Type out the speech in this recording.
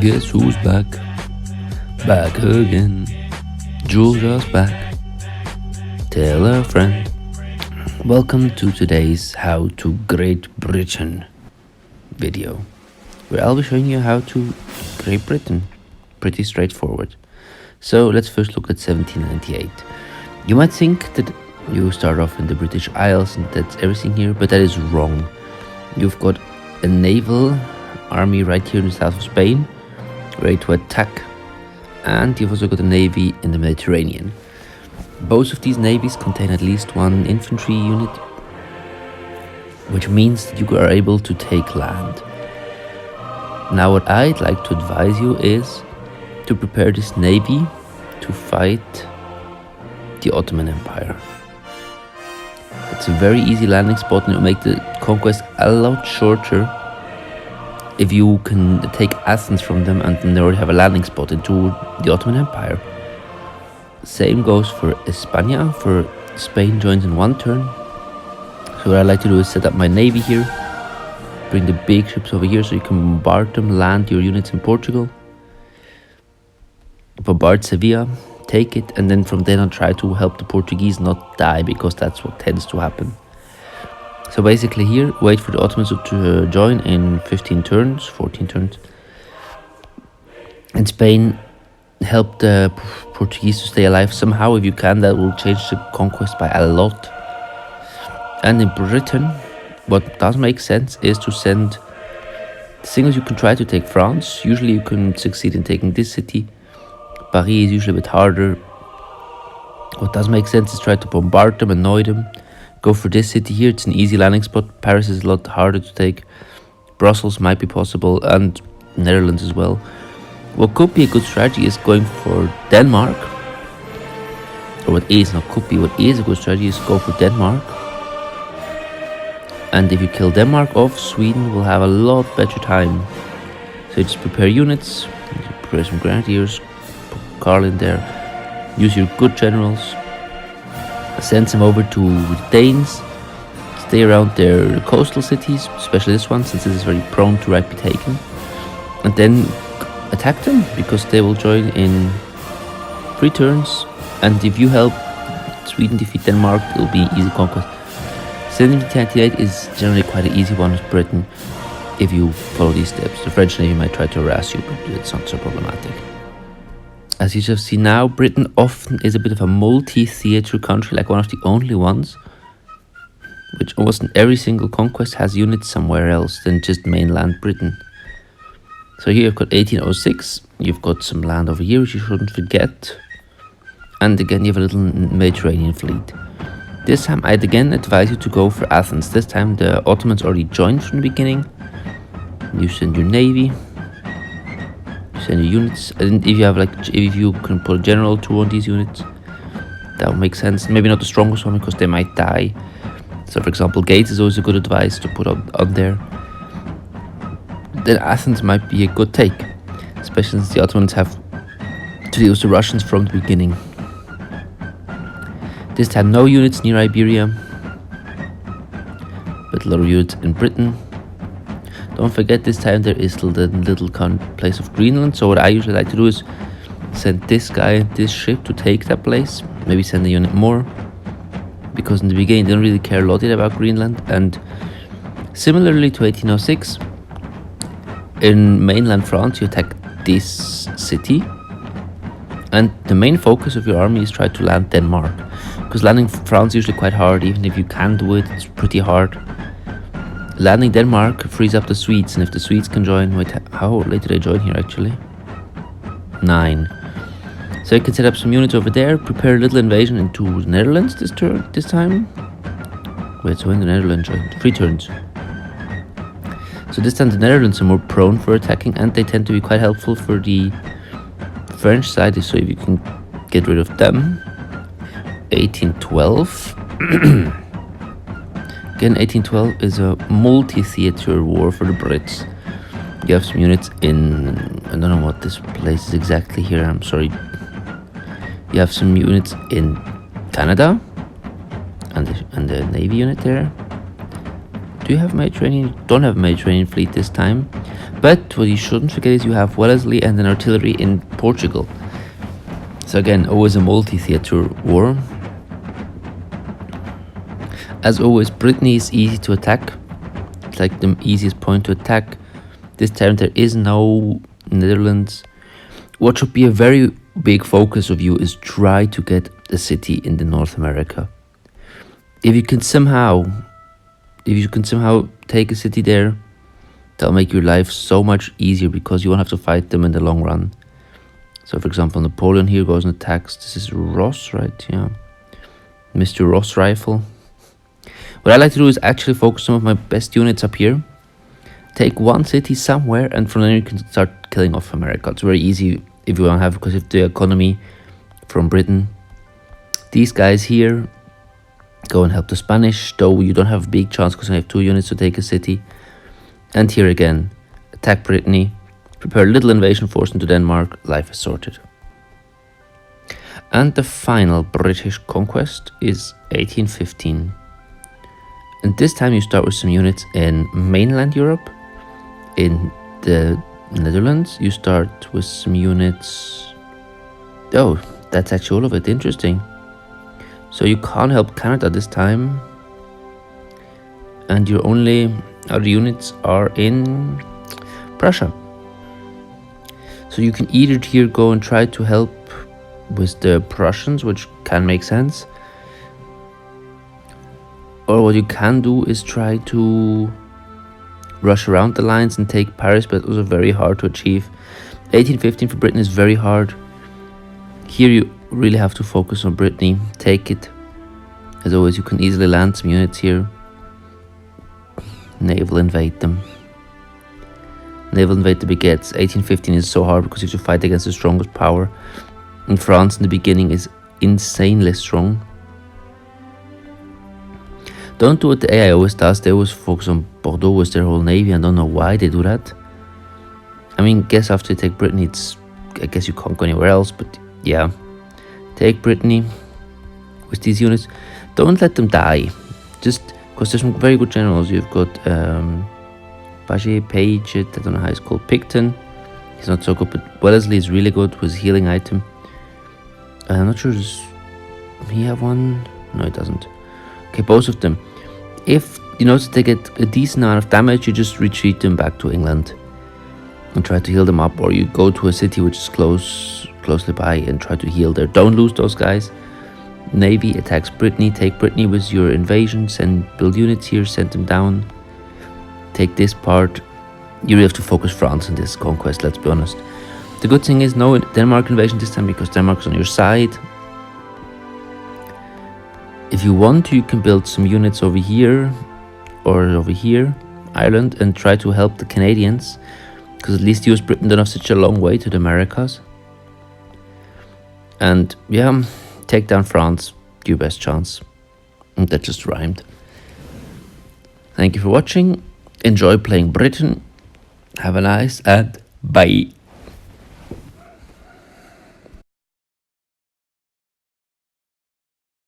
Guess who's back? Back again. Juljas back. Tell a friend. Welcome to today's How to Great Britain video, where I'll be showing you how to Great Britain. Pretty straightforward. So let's first look at 1798. You might think that you start off in the British Isles and that's everything here, but that is wrong. You've got a naval army right here in the south of Spain, ready to attack, and you've also got a navy in the Mediterranean. Both of these navies contain at least one infantry unit, which means that you are able to take land. Now what I'd like to advise you is to prepare this navy to fight the Ottoman Empire. It's a very easy landing spot and it'll make the conquest a lot shorter if you can take Athens from them and then they already have a landing spot into the Ottoman Empire. Same goes for España, for Spain joins in one turn. So what I like to do is set up my navy here, bring the big ships over here so you can bombard them, land your units in Portugal, bombard Sevilla, take it, and then from then on try to help the Portuguese not die, because that's what tends to happen. So basically here, wait for the Ottomans to join in 14 turns. In Spain, help the Portuguese to stay alive somehow. If you can, that will change the conquest by a lot. And in Britain, what does make sense is to send singles. You can try to take France. Usually you can succeed in taking this city. Paris is usually a bit harder. What does make sense is try to bombard them, annoy them. Go for this city here, it's an easy landing spot. Paris is a lot harder to take. Brussels might be possible, and Netherlands as well. What could be a good strategy is going for Denmark. Or what is a good strategy is go for Denmark. And if you kill Denmark off, Sweden will have a lot better time. So just prepare units, prepare some grenadiers, put Karl in there, use your good generals, send them over to the Danes, stay around their coastal cities, especially this one since this is very prone to be taken, and then attack them because they will join in 3 turns, and if you help Sweden defeat Denmark, it will be easy conquest. 1798 is generally quite an easy one with Britain if you follow these steps. The French Navy might try to harass you, but it's not so problematic. As you just see now, Britain often is a bit of a multi-theatre country, like one of the only ones, which almost in every single conquest has units somewhere else than just mainland Britain. So here you've got 1806, you've got some land over here which you shouldn't forget, and again you have a little Mediterranean fleet. This time I'd again advise you to go for Athens. This time the Ottomans already joined from the beginning. You send your navy, send your units, and if you can put a general to one of these units, that would make sense. Maybe not the strongest one because they might die. So for example, Gates is always a good advice to put on there. Then Athens might be a good take, especially since the Ottomans have to deal with the Russians from the beginning. This time no units near Iberia, but a lot of units in Britain. Don't forget, this time there is still the little place of Greenland. So what I usually like to do is send this guy, this ship to take that place. Maybe send a unit more, because in the beginning they don't really care a lot yet about Greenland. And similarly to 1806, in mainland France you attack this city, and the main focus of your army is try to land Denmark, because landing France is usually quite hard. Even if you can do it, it's pretty hard. Landing Denmark frees up the Swedes, and if the Swedes can join, wait, how late did they join here actually? 9. So you can set up some units over there, prepare a little invasion into the Netherlands this time. Wait, so when the Netherlands joined? 3 turns. So this time the Netherlands are more prone for attacking, and they tend to be quite helpful for the French side, so if you can get rid of them. 1812. Again, 1812 is a multi-theatre war for the Brits. You have some units in, I don't know what this place is exactly here, I'm sorry. You have some units in Canada, and the Navy unit there. Do you have a Mediterranean? Don't have a Mediterranean fleet this time. But what you shouldn't forget is you have Wellesley and an artillery in Portugal. So again, always a multi-theatre war. As always, Brittany is easy to attack. It's like the easiest point to attack. This time there is no Netherlands. What should be a very big focus of you is try to get a city in the North America. If you can somehow take a city there, that'll make your life so much easier because you won't have to fight them in the long run. So for example, Napoleon here goes and attacks. This is Ross, right? Yeah. Mr. Ross rifle. What I like to do is actually focus some of my best units up here. Take one city somewhere, and from there you can start killing off America. It's very easy if you want to have, because of the economy from Britain. These guys here go and help the Spanish, though you don't have a big chance because I have 2 units to take a city. And here again, attack Brittany, prepare a little invasion force into Denmark, life is sorted. And the final British conquest is 1815. And this time you start with some units in mainland Europe. In the Netherlands, you start with some units... Oh, that's actually all of it. Interesting. So you can't help Canada this time. And your only other units are in Prussia. So you can either here go and try to help with the Prussians, which can make sense. Or what you can do is try to rush around the lines and take Paris, but those are very hard to achieve. 1815 for Britain is very hard. Here you really have to focus on Brittany, take it. As always, you can easily land some units here. Naval invade them. Naval invade the baguettes. 1815 is so hard because you have to fight against the strongest power. And France in the beginning is insanely strong. Don't do what the AI always does. They always focus on Bordeaux with their whole navy. I don't know why they do that. I mean, guess after you take Brittany, I guess you can't go anywhere else. But yeah, take Brittany with these units. Don't let them die. Just because there's some very good generals. You've got Page, I don't know how he's called. Picton. He's not so good, but Wellesley is really good with his healing item. I'm not sure. Does he have one? No, he doesn't. Okay, both of them. If you notice they get a decent amount of damage, you just retreat them back to England and try to heal them up, or you go to a city which is closely by and try to heal there. Don't lose those guys. Navy attacks Brittany. Take Brittany with your invasion. Build units here. Send them down. Take this part. You really have to focus France in this conquest. Let's be honest. The good thing is no Denmark invasion this time because Denmark's on your side. If you want, you can build some units over here or over here, Ireland, and try to help the Canadians, because at least US Britain don't have such a long way to the Americas. And yeah, take down France, your best chance. And that just rhymed. Thank you for watching. Enjoy playing Britain. Have a nice and bye.